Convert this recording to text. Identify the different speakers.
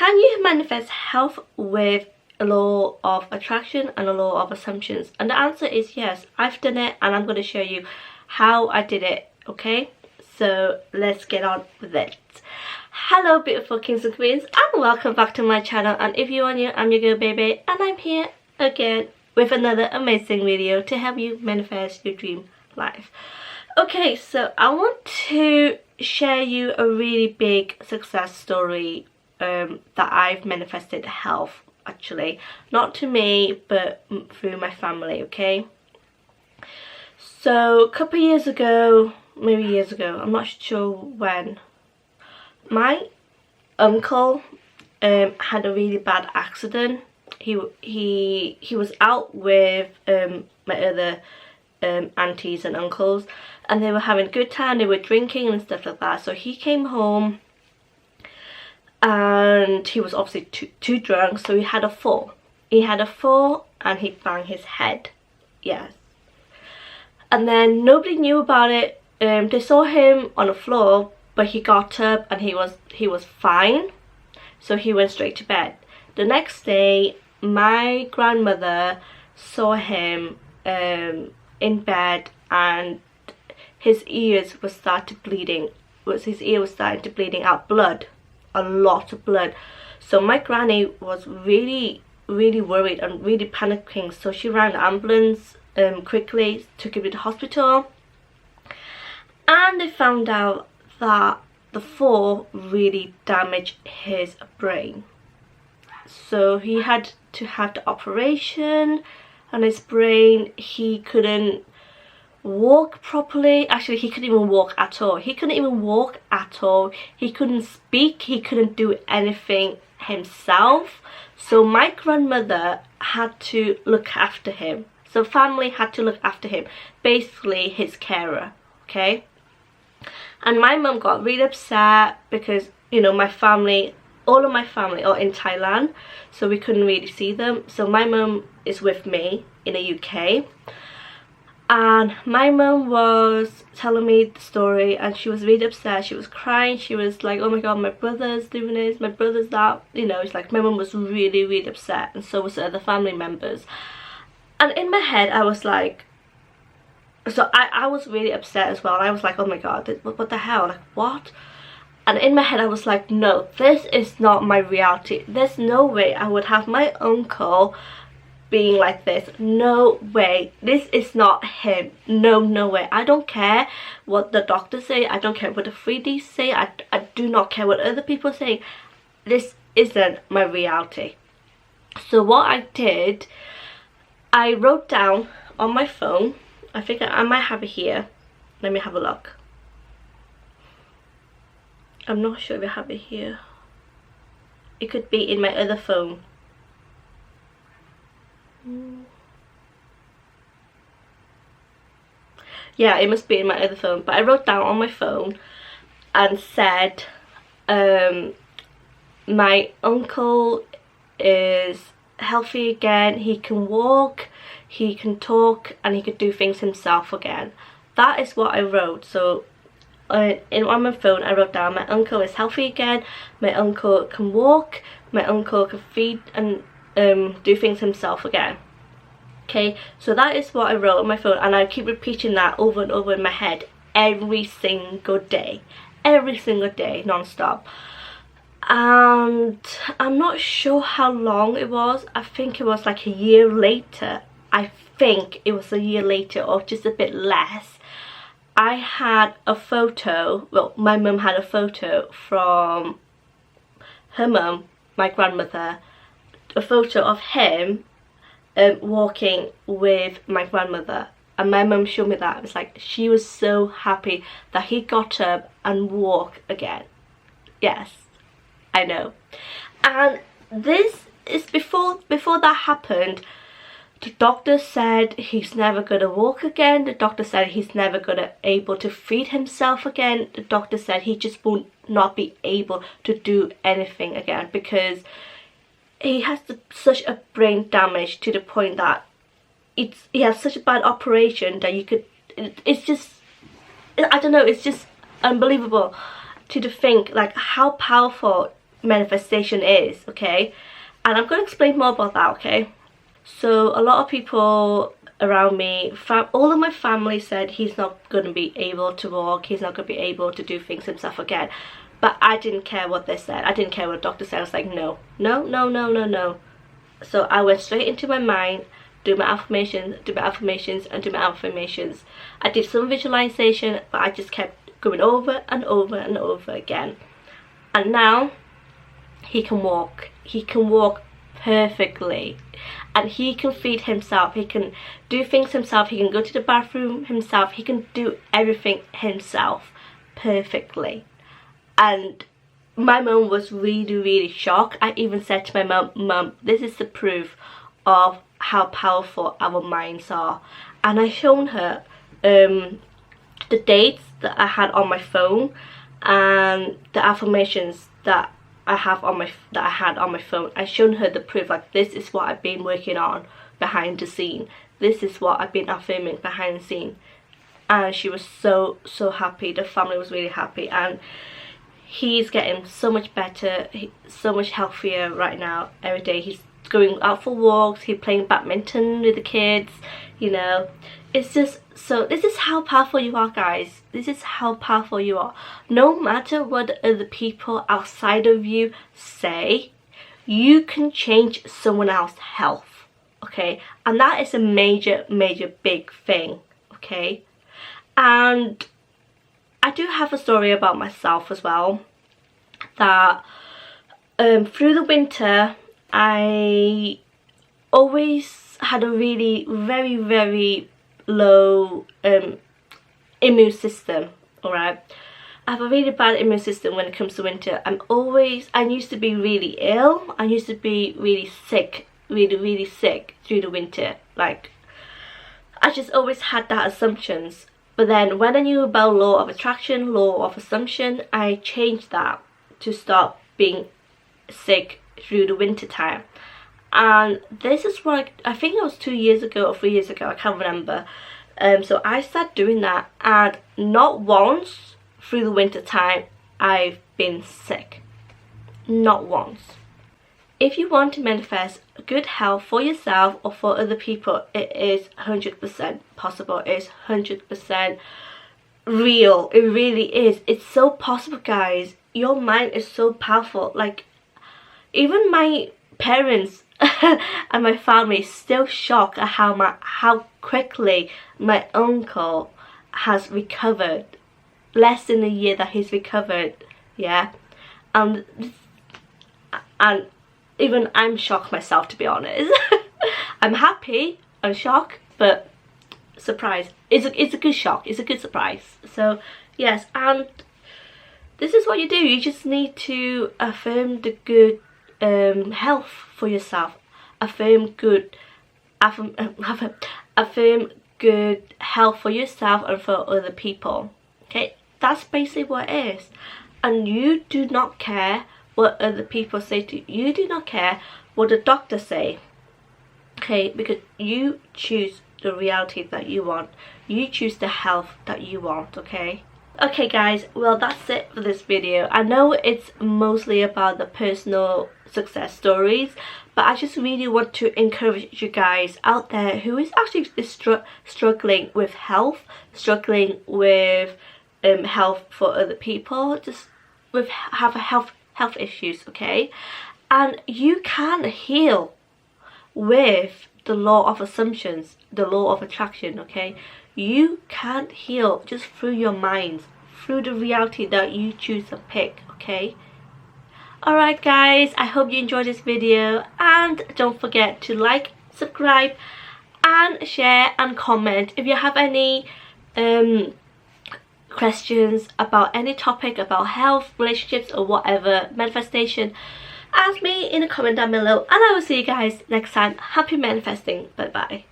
Speaker 1: Can you manifest health with a law of attraction and a law of assumptions? And the answer is yes. I've done it, and I'm going to show you how I did it. Okay, so let's get on with it. Hello beautiful kings and queens, and welcome back to my channel. And if you are new, I'm your girl baby, and I'm here again with another amazing video to help you manifest your dream life. Okay, so I want to share you a really big success story that I've manifested health, actually, not to me but through my family. Okay, so a couple of years ago, maybe years ago, I'm not sure when, my uncle had a really bad accident. He was out with my other aunties and uncles, and they were having a good time. They were drinking and stuff like that. So he came home and he was obviously too drunk, so he had a fall. And he banged his head. Yes. And then nobody knew about it. They saw him on the floor, but he got up and he was fine. So he went straight to bed. The next day, my grandmother saw him in bed, and his ears were started bleeding. His ear was starting to bleeding out blood, a lot of blood. So my granny was really worried and really panicking. So she rang the ambulance quickly, took him to the hospital, and they found out that the fall really damaged his brain. So he had to have the operation on his brain. He couldn't walk properly. Actually, he couldn't even walk at all. He couldn't speak. He couldn't do anything himself. So my grandmother had to look after him. So family had to look after him, basically his carer. Okay, and my mum got really upset because, you know, all of my family are in Thailand, so we couldn't really see them. So my mum is with me in the UK, and my mum was telling me the story, and she was really upset. She was crying. She was like, oh my god, my brother's doing this, my brother's that. You know, it's like my mum was really upset, and so was the other family members. And in my head I was like, so I was really upset as well. I was like, oh my god, what the hell, like what? And in my head I was like, no, this is not my reality. There's no way I would have my uncle being like this. No way. This is not him. No way. I don't care what the doctors say. I don't care what the 3D say. I do not care what other people say. This isn't my reality. So what I did, I wrote down on my phone, I think I might have it here. Let me have a look. I'm not sure if I have it here. It could be in my other phone. Yeah, it must be in my other phone. But I wrote down on my phone and said, my uncle is healthy again. He can walk, he can talk, and he could do things himself again. That is what I wrote. So on my phone I wrote down, my uncle is healthy again, my uncle can walk, my uncle can feed and do things himself again. Okay, so that is what I wrote on my phone, and I keep repeating that over and over in my head every single day non-stop. And I'm not sure how long it was. I think it was like a year later. I think it was a year later, or just a bit less. I had a photo, well, my mum had a photo from her mum, my grandmother, a photo of him walking with my grandmother. And my mum showed me that. It was like, she was so happy that he got up and walked again. Yes, I know. And this is before that happened. The doctor said he's never gonna walk again. The doctor said he's never gonna able to feed himself again. The doctor said he just will not be able to do anything again, because he has such a brain damage to the point that he has such a bad operation that it's just, I don't know, it's just unbelievable to think like how powerful manifestation is, okay? And I'm going to explain more about that, okay? So a lot of people around me, all of my family said he's not going to be able to walk, he's not going to be able to do things himself again. But I didn't care what they said. I didn't care what the doctor said. I was like, no, no, no, no, no, no. So I went straight into my mind, do my affirmations, do my affirmations, and do my affirmations. I did some visualization, but I just kept going over and over and over again. And now he can walk. He can walk perfectly. And he can feed himself. He can do things himself. He can go to the bathroom himself. He can do everything himself perfectly. And my mum was really, really shocked. I even said to my mum, this is the proof of how powerful our minds are. And I shown her the dates that I had on my phone and the affirmations that I had on my phone. I shown her the proof, like, this is what I've been working on behind the scene. This is what I've been affirming behind the scene. And she was so happy. The family was really happy, and he's getting so much better, so much healthier right now. Every day he's going out for walks, he's playing badminton with the kids, you know. It's just, so this is how powerful you are, guys. This is how powerful you are. No matter what other people outside of you say, you can change someone else's health, okay? And that is a major big thing, okay? And I do have a story about myself as well, that through the winter I always had a really very low immune system, alright? I have a really bad immune system when it comes to winter. I used to be really ill. I used to be really sick, really sick through the winter. Like, I just always had that assumptions. But then when I knew about law of attraction, law of assumption, I changed that to stop being sick through the winter time. And this is what I think it was 2 years ago or 3 years ago, I can't remember. So I started doing that, and not once through the winter time I've been sick. Not once. If you want to manifest good health for yourself or for other people, it is 100% possible. It's 100% real. It really is. It's so possible, guys. Your mind is so powerful. Like, even my parents and my family still shocked at how quickly my uncle has recovered. Less than a year that he's recovered, yeah. And even I'm shocked myself, to be honest. I'm happy, I'm shocked, but surprised. It's a good shock, it's a good surprise. So yes, and this is what you do. You just need to affirm the good health for yourself. Affirm good health for yourself and for other people. Okay, that's basically what it is. And you do not care what other people say to you. You do not care what the doctors say. Okay, because you choose the reality that you want. You choose the health that you want, okay? Okay guys, well that's it for this video. I know it's mostly about the personal success stories, but I just really want to encourage you guys out there who is actually struggling with health, struggling with health for other people, just have health issues, okay? And you can heal with the law of assumptions, the law of attraction, okay? You can heal just through your mind, through the reality that you choose to pick, okay? Alright guys, I hope you enjoyed this video, and don't forget to like, subscribe and share and comment. If you have any questions about any topic, about health, relationships or whatever, manifestation, ask me in a comment down below, and I will see you guys next time. Happy manifesting. Bye bye.